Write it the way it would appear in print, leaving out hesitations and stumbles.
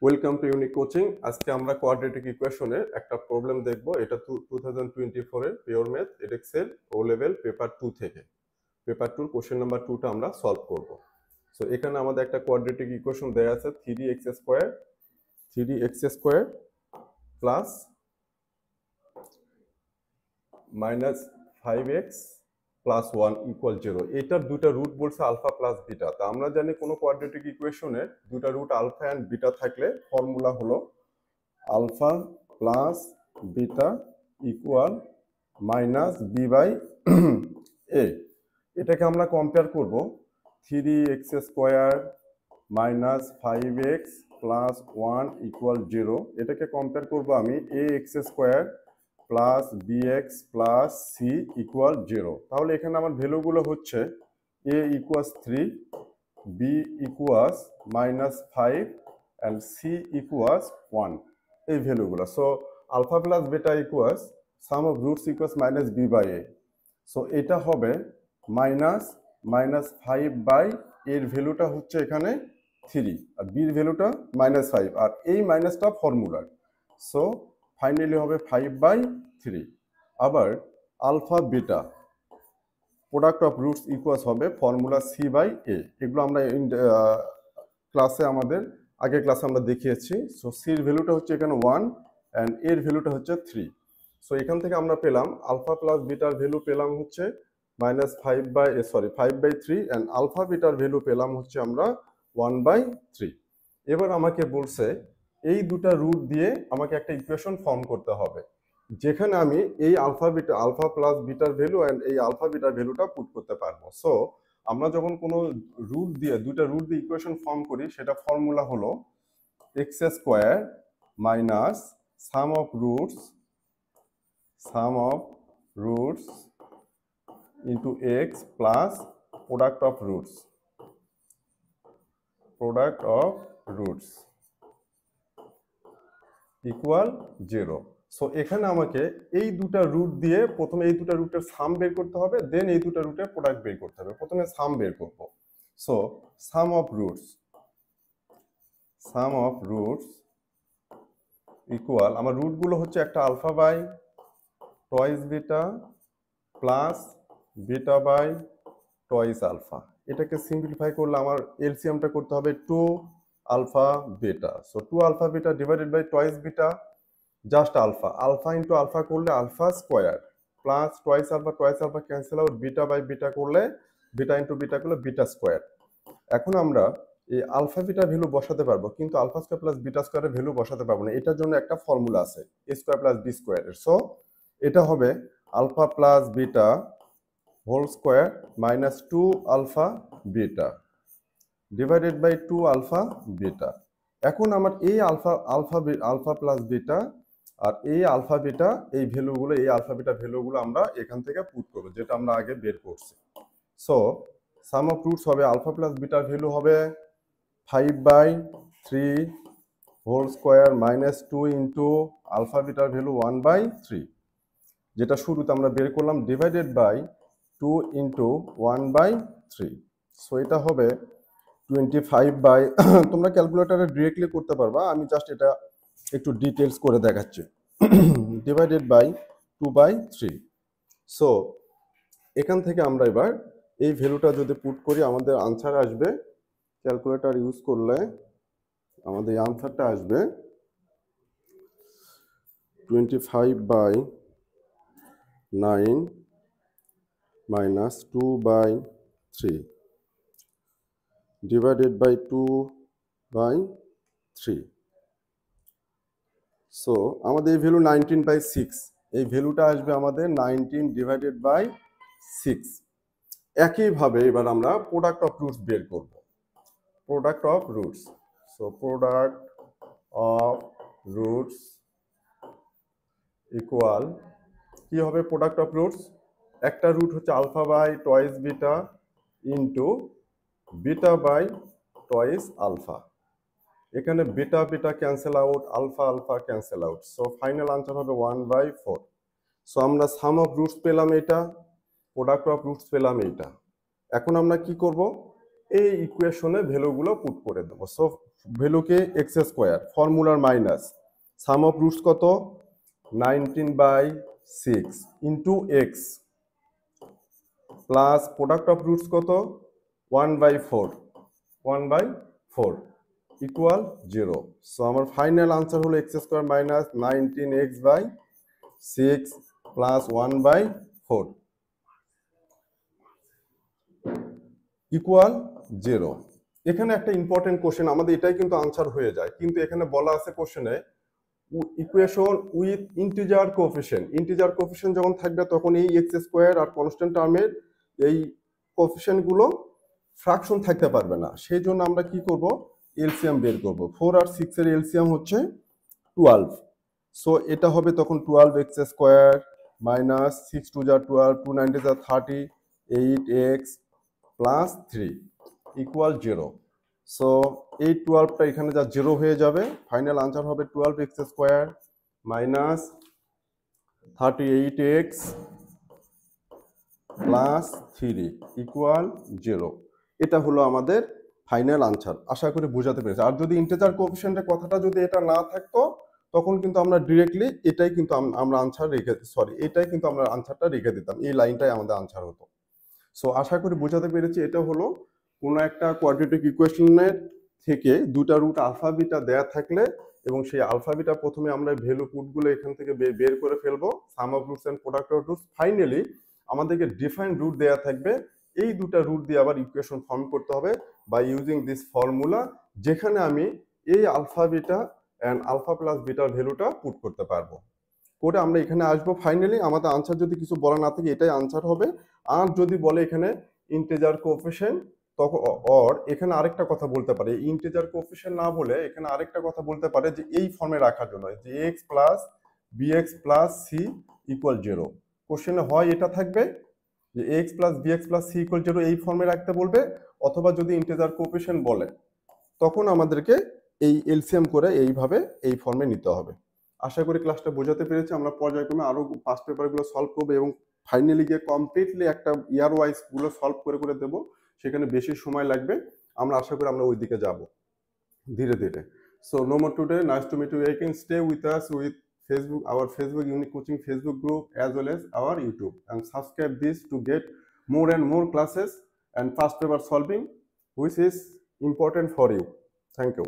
Welcome to unique coaching. আজকে আমরা quadratic ইকুয়েশনের একটা প্রবলেম দেখব। এটা 2024 এর পিওর ম্যাথ এডেক্সেল ও লেভেল পেপার 2 থেকে। পেপার 2 কোশ্চেন নাম্বার 2টা আমরা সলভ করব। সো এখানে আমাদের একটা কোয়াড্রেটিক ইকুয়েশন দেয়া আছে 3x² plus minus 5x plus 1 equal 0। এটার দুটা রুট বলছে আলফা প্লাস বিটা। তা আমরা জানি কোনো কোয়াড্রেটিক ইকুয়েশনের দুটা রুট আলফা অ্যান্ড বিটা থাকলে ফর্মুলা হলো alpha plus beta equal minus b by a. এটাকে আমরা কম্পেয়ার করব 3x² minus 5x plus 1 equal 0। এটাকে কম্পেয়ার করব আমি ax² plus bx plus c equal 0। তাহলে এখানে আমার ভ্যালুগুলো হচ্ছে a equals 3, b equals minus 5 and c equals 1, এই ভ্যালুগুলো। So alpha plus beta equals sum of roots equals minus b by a. So এটা হবে মাইনাস 5 বাই এর ভ্যালুটা হচ্ছে এখানে 3 আর বির ভ্যালুটা মাইনাস 5, আর এই মাইনাসটা ফর্মুলার। সো ফাইনালি হবে 5/3। আবার alpha beta product of roots equals হবে ফর্মুলা সি বাই এ। এগুলো আমরা ক্লাসে আমাদের আগের ক্লাসে আমরা দেখিয়েছি। সো সির ভ্যালুটা হচ্ছে এখানে 1 অ্যান্ড এর ভ্যালুটা হচ্ছে 3। সো এখান থেকে আমরা পেলাম আলফা প্লাস বিটার ভ্যালু পেলাম হচ্ছে মাইনাস 5/3 অ্যান্ড আলফা বিটার ভ্যালু পেলাম হচ্ছে আমরা 1/3। এবার আমাকে বলছে এই দুটা রুট দিয়ে আমাকে একটা ইকুয়েশন ফর্ম করতে হবে, যেখানে আমি এই আলফা প্লাস বিটার ভ্যালু অ্যান্ড এই আলফা বিটার ভ্যালুটা পুট করতে পারবো। সো আমরা যখন কোনো দুইটা রুট দিয়ে ইকুয়েশন ফর্ম করি, সেটা ফর্মুলা হলো x² minus sum of roots into x plus product of roots equal 0। So এখানে আমাকে এই দুটা রুট দিয়ে প্রথমে এই দুটা রুটের সাম বের করতে হবে, দেন এই দুটা রুটের প্রোডাক্ট বের করতে হবে। প্রথমে সাম বের করব। So sum of roots equal, আমার রুটগুলো হচ্ছে একটা alpha by twice beta plus beta by twice alpha. এটাকে সিম্পলিফাই করলে আমার এলসিএমটা করতে হবে 2 alpha beta. So 2 alpha beta divided by twice beta, just alpha into alpha করলে alpha square plus twice alpha cancel out, beta by beta করলে beta into beta করলে beta square. এখন আমরা এই আলফা বিটা ভ্যালু বসাতে পারবো, কিন্তু alpha square plus beta স্কোয়ারের ভ্যালু বসাতে পারবো না। এটার জন্য একটা ফর্মুলা আছে এ স্কোয়ার প্লাস বি স্কোয়ারের। সো এটা হবে alpha plus beta whole square minus 2 alpha beta divided by 2 alpha beta. এখন আমার এই আলফা প্লাস বিটা আর এই আলফা বিটা এই আলফা বিটা ভ্যালুগুলো আমরা এখান থেকে পুট করবো, যেটা আমরা আগে বের করছি। সো সাম অফ রুটস হবে আলফা প্লাস বিটার ভ্যালু হবে 5/3 whole square minus 2 into alpha বিটার ভ্যালু 1/3, যেটা শুরুতে আমরা বের করলাম, ডিভাইডেড বাই 2 ইন্টু 1/3। সো এটা হবে 25 বাই তোমরা ক্যালকুলেটারে ডিরেক্টলি করতে পারবা, আমি জাস্ট এটা একটু ডিটেলস করে দেখাচ্ছি। Divided by 2/3। সো এখান থেকে আমরা এবার এই ভ্যালুটা যদি পুট করি, আমাদের আনসার আসবে, ক্যালকুলেটর ইউজ করলে আমাদের আনসারটা আসবে 25/9 মাইনাস 2/3 ডিভাইডেড বাই 2/3। সো আমাদের এই ভ্যালু 19/6, এই ভ্যালুটা আসবে আমাদের 19 ডিভাইডেড বাই 6। একইভাবে এবার আমরা প্রোডাক্ট অফ রুটস বের করব। Product of roots, so product of roots equal কি হবে? প্রোডাক্ট অফ রুটস, একটা রুট হচ্ছে alpha by twice beta into beta by twice alpha. এখানে beta beta cancel out, alpha cancel out. So final answer হবে 1/4। So আমরা সাম of roots পেলাম এটা, product of roots পেলাম এইটা। এখন আমরা কি করব? এই ইকুয়েশনে ভ্যালুগুলো পুট করে দেবো। সো ভ্যালুকে এক্স স্কোয়ার, ফর্মুলার মাইনাস সাম অফ রুটস কত 19/6 into x plus product of roots কত 1/4 ইকুয়াল 0। সো আমার ফাইনাল আনসার হলো x square minus 19x/6 plus 1/4 equal 0। এখানে একটা ইম্পর্টেন্ট কোশ্চেন, আমাদের এটাই কিন্তু আনসার হয়ে যায়, কিন্তু এখানে বলা আছে কোশ্চেনে equation with integer coefficient. Integer coefficient যখন থাকবে তখন এই এক্স স্কোয়ার আর কনস্ট্যান্ট টার্মের এই কোএফিসিয়েন্ট গুলো ফ্র্যাকশন থাকতে পারবে না। সেই জন্য আমরা কি করব, এলসিএম বের করব। 4 আর 6 এর এলসিএম হচ্ছে 12। সো এটা হবে তখন 12x স্কোয়ার মাইনাস 6 2 যা 12, 2 9 যা 30, 8x প্লাস 3 ইকুয়াল 0। সো এই 12টা এখানে যা 0 হয়ে যাবে, ফাইনাল আনসার হবে 12x square minus 38x plus 3 equal 0। এটা হলো আমাদের ফাইনাল আনসার। আশা করি বোঝাতে পেরেছি। আর যদি ইন্টিজার কোএফিসিয়েন্টের কথাটা যদি এটা না থাকতো তখন কিন্তু আমরা ডিরেক্টলি এটাই কিন্তু আমরা আনসার রেখে, এটাই কিন্তু আমরা আনসারটা রেখে দিতাম, এই লাইনটাই আমাদের আনসার হতো। সো আশা করি বোঝাতে পেরেছি। এটা হলো কোনো একটা কোয়াড্রেটিক ইকুয়েশনের থেকে দুটা রুট আলফা বিটা দেয়া থাকলে এবং সেই আলফা বিটা প্রথমে আমরা ভ্যালু পুটগুলো এখান থেকে বের করে ফেলবো, sum of roots and product of roots. Finally আমাদেরকে ডিফাইন রুট দেয়া থাকবে, এই দুটা রুট দিয়ে আবার ইকুয়েশন ফর্ম করতে হবে বাই ইউজিং দিস ফর্মুলা, যেখানে আমি এই alpha beta and alpha plus বিটার ভ্যালুটা পুট করতে পারবো। করে আমরা এখানে আসবো। ফাইনালি আমাদের আনসার যদি কিছু বলা না থাকে এটাই আনসার হবে। আর যদি বলে এখানে ইন্টিজার কোএফিসিয়েন্ট, তখন অর এখানে আরেকটা কথা বলতে পারে, ইন্টিজার কোএফিসিয়েন্ট না বলে এখানে আরেকটা কথা বলতে পারে যে এই ফর্মে রাখার জন্য যে X plus B X plus C equal 0। কোশ্চেনে হয় এটা থাকবে যে X plus B X plus C equal 0 এই ফর্মে রাখতে বলবে, অথবা যদি ইন্টিজার কোএফিসিয়েন্ট বলে তখন আমাদেরকে এই এলসিএম করে এইভাবে এই ফর্মে নিতে হবে। আশা করি ক্লাসটা বোঝাতে পেরেছি। আমরা পর্যায়ক্রমে আরো পাস পেপারগুলো সলভ করবো এবং ফাইনালি গিয়ে কমপ্লিটলি একটা ইয়ার ওয়াইজ গুলো সলভ করে করে দেবো, সেখানে বেশি সময় লাগবে। আমরা আশা করি আমরা ওই দিকে যাব ধীরে ধীরে। So no more today, nice to meet you. You can stay with us with Facebook, our Facebook Unique Coaching Facebook group as well as our YouTube, and subscribe this to get more and more classes and past paper solving which is important for you. Thank you.